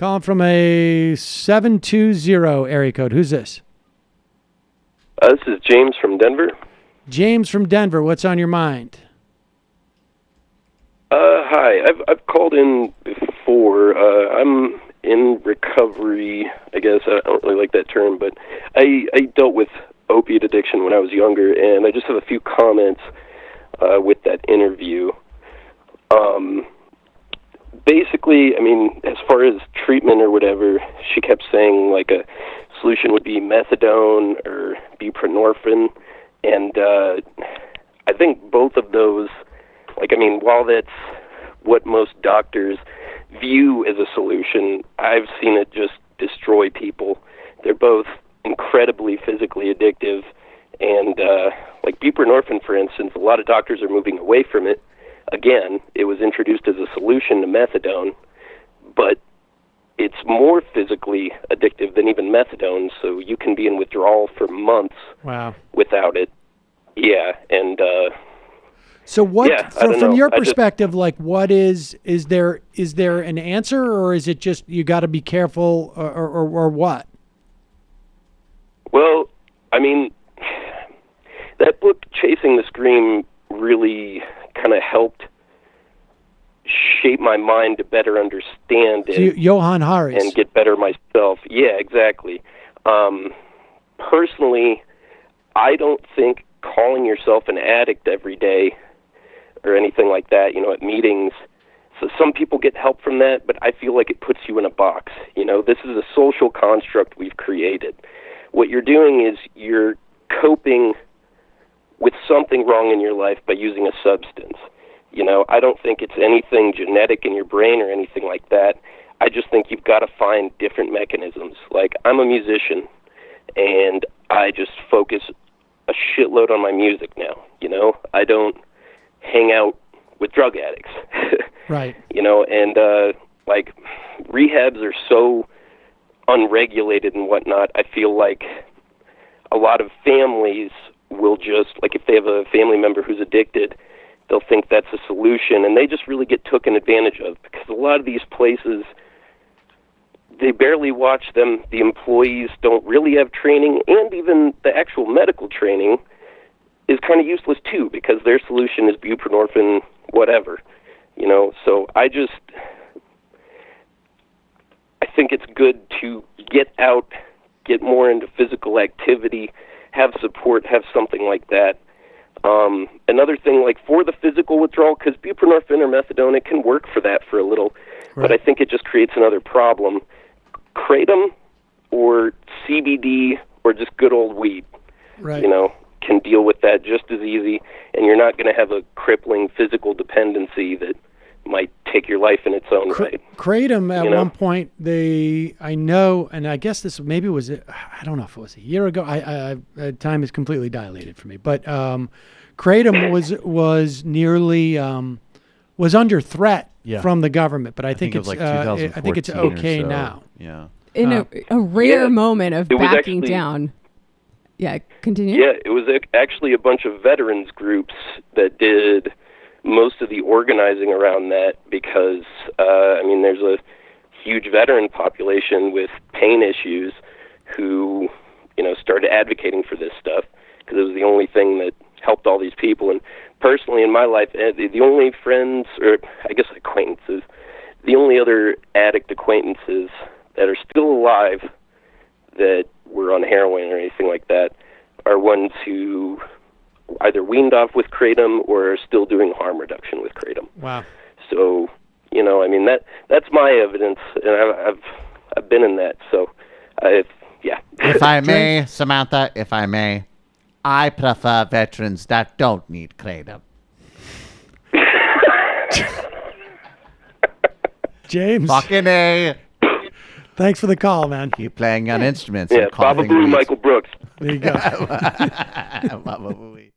Calling from a 720 area code. Who's this? This is James from Denver. James from Denver. What's on your mind? Hi. I've called in before. I'm in recovery, I guess. I don't really like that term, but I dealt with opiate addiction when I was younger, and I just have a few comments with that interview. Basically, I mean, as far as treatment or whatever, she kept saying like a solution would be methadone or buprenorphine, and I think both of those, like, I mean, while that's what most doctors view as a solution, I've seen it just destroy people. They're both incredibly physically addictive, and like buprenorphine, for instance, a lot of doctors are moving away from it. Again, it was introduced as a solution to methadone, but it's more physically addictive than even methadone, so you can be in withdrawal for months without it. Yeah, and so what, yeah, from your perspective, like, what is there an answer, or is it just you got to be careful, or what? Well, I mean, that book, Chasing the Scream, really kind of helped shape my mind to better understand it. Johann Hari. And get better myself. Yeah, exactly. Personally, I don't think calling yourself an addict every day or anything like that, at meetings. So some people get help from that, but I feel like it puts you in a box. This is a social construct we've created. What you're doing is you're coping with something wrong in your life by using a substance. I don't think it's anything genetic in your brain or anything like that. I just think you've got to find different mechanisms. Like, I'm a musician, and I just focus a shitload on my music now. I don't hang out with drug addicts. Right. And like, rehabs are so unregulated and whatnot. I feel like a lot of families will just, like, if they have a family member who's addicted, they'll think that's a solution, and they just really get taken advantage of, because a lot of these places, they barely watch them. The employees don't really have training, and even the actual medical training is kind of useless too, because their solution is buprenorphine, whatever. So I think it's good to get out, get more into physical activity, have support, have something like that. Another thing, like, for the physical withdrawal, because buprenorphine or methadone, it can work for that for a little, but I think it just creates another problem. Kratom or CBD or just good old weed, can deal with that just as easy, and you're not going to have a crippling physical dependency that might take your life in its own right. Kratom, at one point, I know, and I guess this maybe was, I don't know if it was a year ago. Time is completely dilated for me, but Kratom was nearly was under threat from the government, but I think it's like I think it's okay so. now. Yeah, in a rare moment of backing down. Yeah, continue. Yeah, it was actually a bunch of veterans groups that did most of the organizing around that, because there's a huge veteran population with pain issues who started advocating for this stuff, because it was the only thing that helped all these people. And personally, in my life, the only friends, or I guess acquaintances, the only other addict acquaintances that are still alive that were on heroin or anything like that are ones who either weaned off with Kratom or are still doing harm reduction with Kratom. Wow. So, that's my evidence, and I've been in that. So, yeah. If I may, Samantha, I prefer veterans that don't need Kratom. James. Fucking A. Thanks for the call, man. Keep playing on instruments. Yeah, Baba Booey, Michael Brooks. There you go. Baba Booey.